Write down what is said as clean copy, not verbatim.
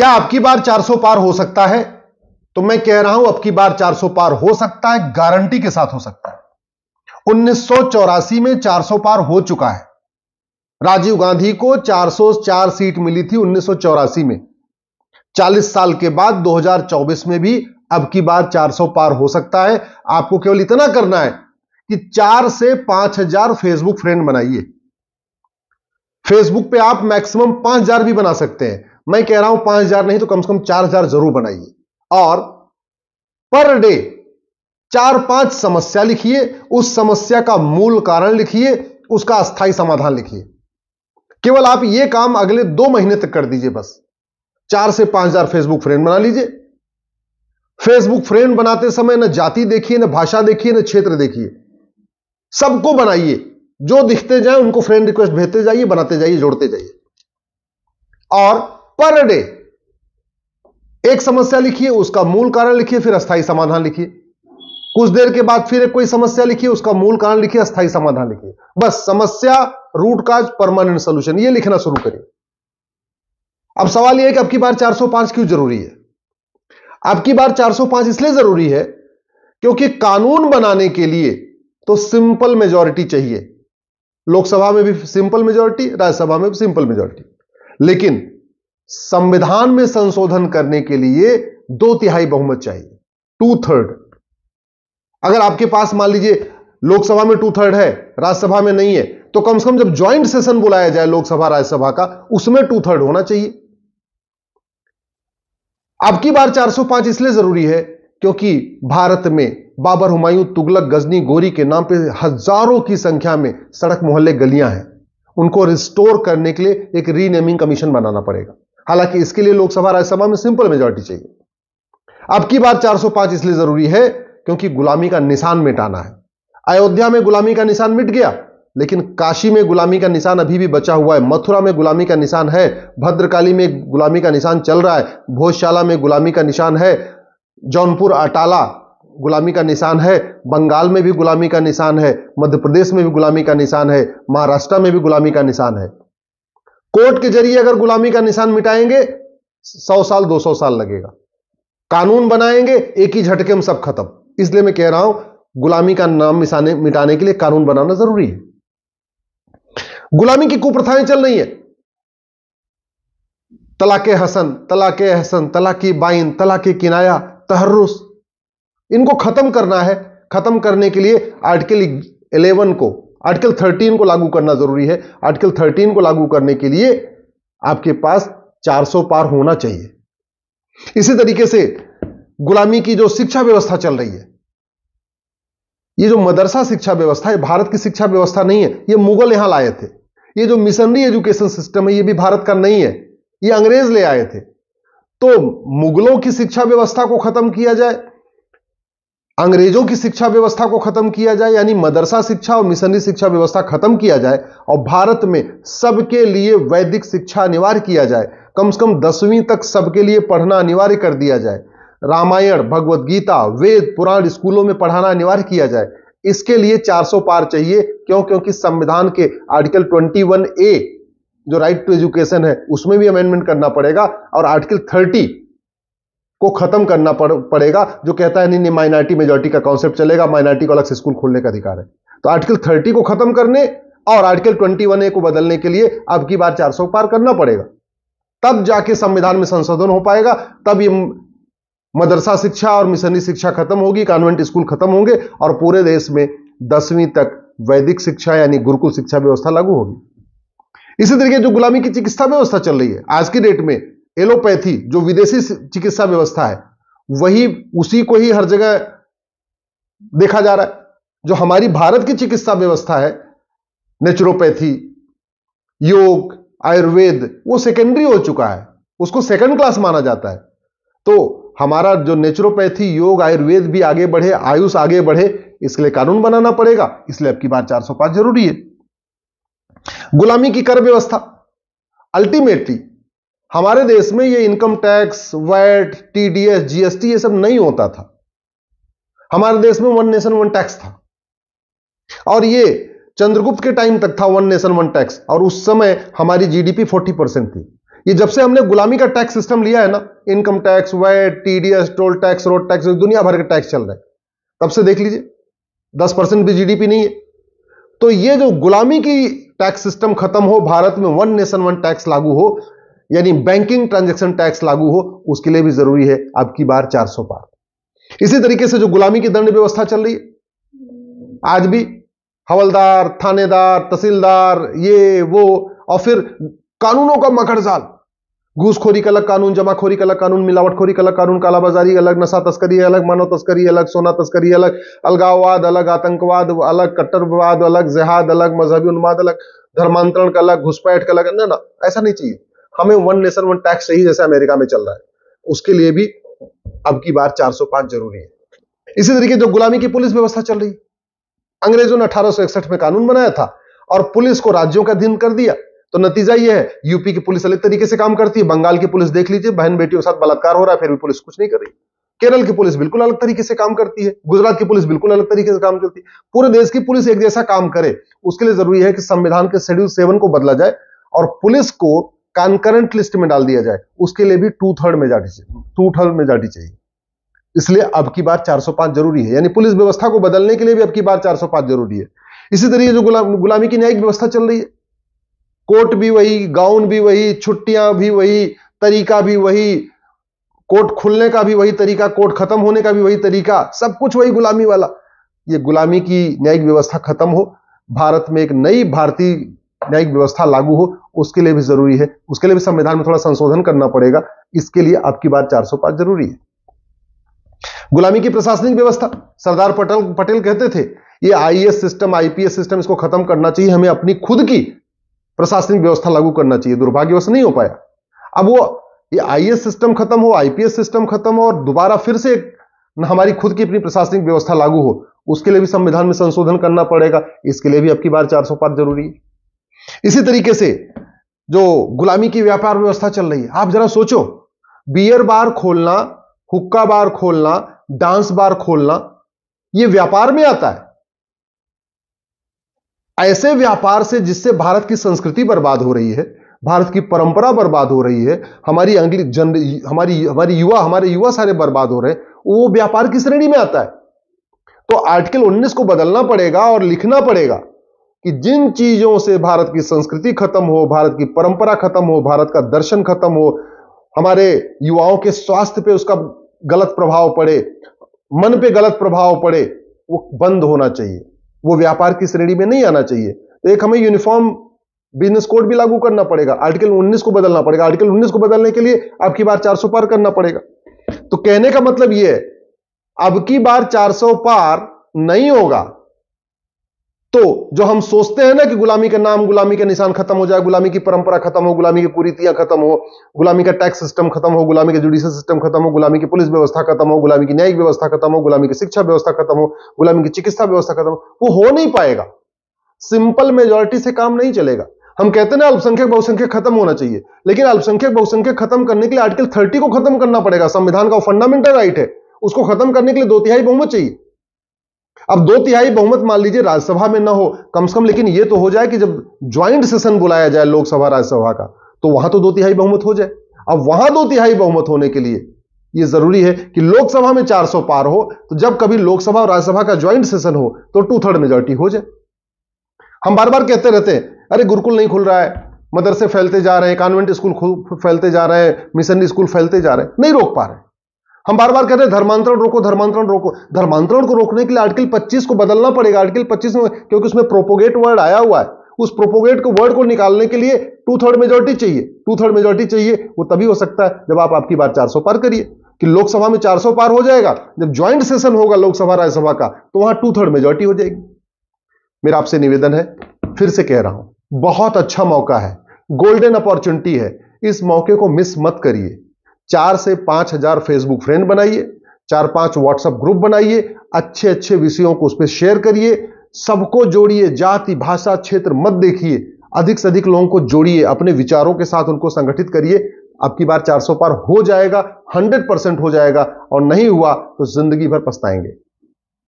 क्या अब की बार 400 पार हो सकता है? तो मैं कह रहा हूं अब की बार 400 पार हो सकता है, गारंटी के साथ हो सकता है। 1984 में 400 पार हो चुका है। राजीव गांधी को 404 सीट मिली थी 1984 में। 40 साल के बाद 2024 में भी अब की बार 400 पार हो सकता है। आपको केवल इतना करना है कि 4 से 5000 फेसबुक फ्रेंड बनाइए। फेसबुक पे आप मैक्सिमम 5000 भी बना सकते हैं। मैं कह रहा हूं 5000 नहीं तो कम से कम 4000 जरूर बनाइए। और पर डे 4-5 समस्या लिखिए, उस समस्या का मूल कारण लिखिए, उसका अस्थायी समाधान लिखिए। केवल आप यह काम अगले 2 महीने तक कर दीजिए। बस 4 से 5000 फेसबुक फ्रेंड बना लीजिए। फेसबुक फ्रेंड बनाते समय न जाति देखिए, न भाषा देखिए, न क्षेत्र देखिए, सबको बनाइए। जो दिखते जाए उनको फ्रेंड रिक्वेस्ट भेजते जाइए, बनाते जाइए, जोड़ते जाइए। और पर डे एक समस्या लिखिए, उसका मूल कारण लिखिए, फिर अस्थायी समाधान लिखिए। कुछ देर के बाद फिर कोई समस्या लिखिए, उसका मूल कारण लिखिए, अस्थायी समाधान लिखिए। बस समस्या, रूट काज, परमानेंट सोल्यूशन, ये लिखना शुरू करिए। अब सवाल यह है कि अब की बार 405 क्यों जरूरी है? अब की बार 405 इसलिए जरूरी है क्योंकि कानून बनाने के लिए तो सिंपल मेजॉरिटी चाहिए। लोकसभा में भी सिंपल मेजॉरिटी, राज्यसभा में भी सिंपल मेजॉरिटी। लेकिन संविधान में संशोधन करने के लिए 2/3 बहुमत चाहिए, 2/3। अगर आपके पास मान लीजिए लोकसभा में 2/3 है, राज्यसभा में नहीं है, तो कम से कम जब ज्वाइंट सेशन बुलाया जाए लोकसभा राज्यसभा का, उसमें 2/3 होना चाहिए। अब की बार 405 इसलिए जरूरी है क्योंकि भारत में बाबर, हुमायूं, तुगलक, गजनी, गोरी के नाम पे हजारों की संख्या में सड़क, मोहल्ले, गलियां हैं। उनको रिस्टोर करने के लिए एक रीनेमिंग कमीशन बनाना पड़ेगा। हालांकि इसके लिए लोकसभा राज्यसभा में सिंपल मेजॉरिटी चाहिए। अब की बार 405 इसलिए जरूरी है क्योंकि गुलामी का निशान मिटाना है। अयोध्या में गुलामी का निशान मिट गया, लेकिन काशी में गुलामी का निशान अभी भी बचा हुआ है, मथुरा में गुलामी का निशान है, भद्रकाली में गुलामी का निशान चल रहा है, भोजशाला में गुलामी का निशान है, जौनपुर, अटाला गुलामी का निशान है, बंगाल में भी गुलामी का निशान है, मध्य प्रदेश में भी गुलामी का निशान है, महाराष्ट्र में भी गुलामी का निशान है। कोर्ट के जरिए अगर गुलामी का निशान मिटाएंगे 100 साल 200 साल लगेगा। कानून बनाएंगे एक ही झटके में सब खत्म। इसलिए मैं कह रहा हूं गुलामी का नाम मिटाने के लिए कानून बनाना जरूरी है। गुलामी की कुप्रथाएं चल रही है, तलाके हसन, तलाके एहसन, तलाकी बाइन, तलाके किनाया, तहर्रुस, इनको खत्म करना है। खत्म करने के लिए आर्टिकल 11 को, आर्टिकल 13 को लागू करना जरूरी है। आर्टिकल 13 को लागू करने के लिए आपके पास 400 पार होना चाहिए। इसी तरीके से गुलामी की जो शिक्षा व्यवस्था चल रही है, ये जो मदरसा शिक्षा व्यवस्था है, भारत की शिक्षा व्यवस्था नहीं है, ये मुगल यहां लाए थे। ये जो मिशनरी एजुकेशन सिस्टम है, ये भी भारत का नहीं है, ये अंग्रेज ले आए थे। तो मुगलों की शिक्षा व्यवस्था को खत्म किया जाए, अंग्रेजों की शिक्षा व्यवस्था को खत्म किया जाए, यानी मदरसा शिक्षा और मिशनरी शिक्षा व्यवस्था खत्म किया जाए, और भारत में सबके लिए वैदिक शिक्षा अनिवार्य किया जाए। कम से कम 10वीं तक सबके लिए पढ़ना अनिवार्य कर दिया जाए। रामायण, भगवत गीता, वेद, पुराण स्कूलों में पढ़ाना अनिवार्य किया जाए। इसके लिए 400 पार चाहिए। क्यों? क्योंकि संविधान के आर्टिकल 21A जो राइट टू एजुकेशन है, उसमें भी अमेंडमेंट करना पड़ेगा, और आर्टिकल 30 को खत्म करना पड़ेगा, जो कहता है नहीं माइनॉरिटी मेजॉरिटी का कॉन्सेप्ट चलेगा, माइनॉरिटी को अलग से स्कूल खोलने का अधिकार है। तो आर्टिकल 30 को खत्म करने और आर्टिकल 21A को बदलने के लिए अब की बार 400 पार करना पड़ेगा। तब जाके संविधान में संशोधन हो पाएगा, तब ये मदरसा शिक्षा और मिशनरी शिक्षा खत्म होगी, कॉन्वेंट स्कूल खत्म होंगे, और पूरे देश में 10वीं तक वैदिक शिक्षा यानी गुरुकुल शिक्षा व्यवस्था लागू होगी। इसी तरीके जो गुलामी की चिकित्सा व्यवस्था चल रही है आज की डेट में, एलोपैथी जो विदेशी चिकित्सा व्यवस्था है, वही उसी को ही हर जगह देखा जा रहा है। जो हमारी भारत की चिकित्सा व्यवस्था है, नेचुरोपैथी, योग, आयुर्वेद, वो सेकेंडरी हो चुका है, उसको सेकंड क्लास माना जाता है। तो हमारा जो नेचुरोपैथी, योग, आयुर्वेद भी आगे बढ़े, आयुष आगे बढ़े, इसके लिए कानून बनाना पड़ेगा। इसलिए अब की बार 405 जरूरी है। गुलामी की कर व्यवस्था, अल्टीमेटली हमारे देश में ये income tax, VAT, TDS, GST ये सब नहीं होता था। हमारे देश में 1 नेशन 1 टैक्स था, और ये चंद्रगुप्त के टाइम तक था 1 नेशन 1 टैक्स, और उस समय हमारी जीडीपी 40% थी। ये जब से हमने गुलामी का टैक्स सिस्टम लिया है ना, income tax, VAT, TDS, toll tax, road tax, दुनिया भर के टैक्स चल रहे हैं, तब से देख लीजिए 10% भी जीडीपी नहीं है। तो ये जो गुलामी की टैक्स सिस्टम खत्म हो, भारत में वन नेशन वन टैक्स लागू हो, यानी बैंकिंग ट्रांजैक्शन टैक्स लागू हो, उसके लिए भी जरूरी है अब की बार 400 पार। इसी तरीके से जो गुलामी की दंड व्यवस्था चल रही है आज भी, हवलदार, थानेदार, तहसीलदार, ये वो, और फिर कानूनों का मकड़जाल, घूसखोरी का अलग कानून, जमाखोरी का अलग कानून, मिलावटखोरी का अलग कानून, कालाबाजारी अलग, नशा तस्करी अलग, मानव तस्करी अलग, सोना तस्करी अलग, अलगाववाद अलग, आतंकवाद अलग, कट्टरवाद अलग, जिहाद अलग, मजहबी उन्माद अलग, धर्मांतरण का अलग, घुसपैठ का अलग। ना, ऐसा नहीं चाहिए। हमें वन नेशन वन टैक्स चाहिए, जैसे अमेरिका में चल रहा है। उसके लिए भी अब की बार 405 जरूरी है। इसी तरीके जो गुलामी की पुलिस व्यवस्था चल रही है, अंग्रेजों ने 1861 में कानून बनाया था और पुलिस को राज्यों का अधीन कर दिया। तो नतीजा यह है, यूपी की पुलिस अलग तरीके से काम करती है, बंगाल की पुलिस देख लीजिए, बहन बेटियों के साथ बलात्कार हो रहा है, फिर भी पुलिस कुछ नहीं कर रही। केरल की पुलिस बिल्कुल अलग तरीके से काम करती है, गुजरात की पुलिस बिल्कुल अलग तरीके से काम करती है। पूरे देश की पुलिस एक जैसा काम करे, उसके लिए जरूरी है कि संविधान के शेड्यूल 7 को बदला जाए और पुलिस को कॉन्करेंट लिस्ट में डाल दिया जाए। उसके लिए भी 2/3 मेजॉरिटी चाहिए। इसलिए अब की बार 405 जरूरी है, यानी पुलिस व्यवस्था को बदलने के लिए भी अब की बार 405 जरूरी है। इसी तरीके जो गुलामी की न्यायिक व्यवस्था चल रही है, कोर्ट भी वही, गाउन भी वही, छुट्टियां भी वही, तरीका भी वही, कोर्ट खुलने का भी वही तरीका, कोर्ट खत्म होने का भी वही तरीका, सब कुछ वही गुलामी वाला। ये गुलामी की न्यायिक व्यवस्था खत्म हो, भारत में एक नई भारतीय न्यायिक व्यवस्था लागू हो, उसके लिए भी जरूरी है। उसके लिए भी संविधान में थोड़ा संशोधन करना पड़ेगा। इसके लिए अब की बार 405 जरूरी है। गुलामी की प्रशासनिक व्यवस्था, सरदार पटेल कहते थे ये आईएएस सिस्टम, आईपीएस सिस्टम, इसको खत्म करना चाहिए, हमें अपनी खुद की प्रशासनिक व्यवस्था लागू करना चाहिए। दुर्भाग्यवश नहीं हो पाया। अब वो ये आईएएस सिस्टम खत्म हो, आईपीएस सिस्टम खत्म हो और दोबारा फिर से हमारी खुद की अपनी प्रशासनिक व्यवस्था लागू हो, उसके लिए भी संविधान में संशोधन करना पड़ेगा। इसके लिए भी अब की बार 405 जरूरी है। इसी तरीके से जो गुलामी की व्यापार व्यवस्था चल रही है, आप जरा सोचो, बियर बार खोलना, हुक्का बार खोलना, डांस बार खोलना, यह व्यापार में आता है। ऐसे व्यापार से जिससे भारत की संस्कृति बर्बाद हो रही है, भारत की परंपरा बर्बाद हो रही है, हमारी हमारी युवा सारे बर्बाद हो रहे हैं, वो व्यापार की श्रेणी में आता है। तो आर्टिकल 19 को बदलना पड़ेगा और लिखना पड़ेगा कि जिन चीजों से भारत की संस्कृति खत्म हो, भारत की परंपरा खत्म हो, भारत का दर्शन खत्म हो, हमारे युवाओं के स्वास्थ्य पे उसका गलत प्रभाव पड़े, मन पे गलत प्रभाव पड़े, वो बंद होना चाहिए, वो व्यापार की श्रेणी में नहीं आना चाहिए। तो एक हमें यूनिफॉर्म बिजनेस कोड भी लागू करना पड़ेगा, आर्टिकल 19 को बदलना पड़ेगा। आर्टिकल 19 को बदलने के लिए अब की बार 400 पार करना पड़ेगा। तो कहने का मतलब यह है, अब की बार 400 पार नहीं होगा तो जो हम सोचते हैं ना कि गुलामी का नाम, गुलामी का निशान खत्म हो जाए, गुलामी की परंपरा खत्म हो, गुलामी की कुरीतियां खत्म हो, गुलामी का टैक्स सिस्टम खत्म हो, गुलामी का जुडिशियल सिस्टम खत्म हो, गुलामी की पुलिस व्यवस्था खत्म हो, गुलामी की न्यायिक व्यवस्था खत्म हो, गुलामी की शिक्षा व्यवस्था खत्म हो, गुलामी की चिकित्सा व्यवस्था खत्म हो, वो हो नहीं पाएगा। सिंपल मेजॉरिटी से काम नहीं चलेगा। हम कहते हैं ना अल्पसंख्यक बहुसंख्यक खत्म होना चाहिए, लेकिन अल्पसंख्यक बहुसंख्यक खत्म करने के लिए आर्टिकल 30 को खत्म करना पड़ेगा। संविधान का फंडामेंटल राइट है, उसको खत्म करने के लिए 2/3 बहुमत चाहिए। अब 2/3 बहुमत मान लीजिए राज्यसभा में ना हो, कम से कम लेकिन यह तो हो जाए कि जब ज्वाइंट सेशन बुलाया जाए लोकसभा राज्यसभा का, तो वहां तो 2/3 बहुमत हो जाए। अब वहां 2/3 बहुमत होने के लिए यह जरूरी है कि लोकसभा में 400 पार हो, तो जब कभी लोकसभा और राज्यसभा का ज्वाइंट सेशन हो तो 2/3 मेजॉरिटी हो जाए। हम बार बार कहते रहते हैं, अरे गुरुकुल नहीं खुल रहा है, मदरसे फैलते जा रहे हैं, कॉन्वेंट स्कूल फैलते जा रहे हैं, मिशनरी स्कूल फैलते जा रहे हैं, नहीं रोक पा रहे। हम बार बार कहते हैं धर्मांतरण रोको, धर्मांतरण रोको। धर्मांतरण को रोकने के लिए आर्टिकल 25 को बदलना पड़ेगा। आर्टिकल 25 में, क्योंकि उसमें प्रोपोगेट वर्ड आया हुआ है, उस प्रोपोगेट को वर्ड को निकालने के लिए 2/3 मेजॉरिटी चाहिए। 2/3 मेजॉरिटी चाहिए, वो तभी हो सकता है जब आप आपकी बार 400 पार करिए, कि लोकसभा में 400 पार हो जाएगा। जब ज्वाइंट सेशन होगा लोकसभा राज्यसभा का, तो वहां 2/3 मेजॉरिटी हो जाएगी। मेरा आपसे निवेदन है, फिर से कह रहा हूं, बहुत अच्छा मौका है, गोल्डन अपॉर्चुनिटी है, इस मौके को मिस मत करिए। 4 से 5 हजार फेसबुक फ्रेंड बनाइए, 4-5 व्हाट्सएप ग्रुप बनाइए, अच्छे अच्छे विषयों को उस पर शेयर करिए, सबको जोड़िए, जाति भाषा क्षेत्र मत देखिए, अधिक से अधिक लोगों को जोड़िए, अपने विचारों के साथ उनको संगठित करिए। अब की बार 400 पार हो जाएगा, 100% हो जाएगा, और नहीं हुआ तो जिंदगी भर पछताएंगे।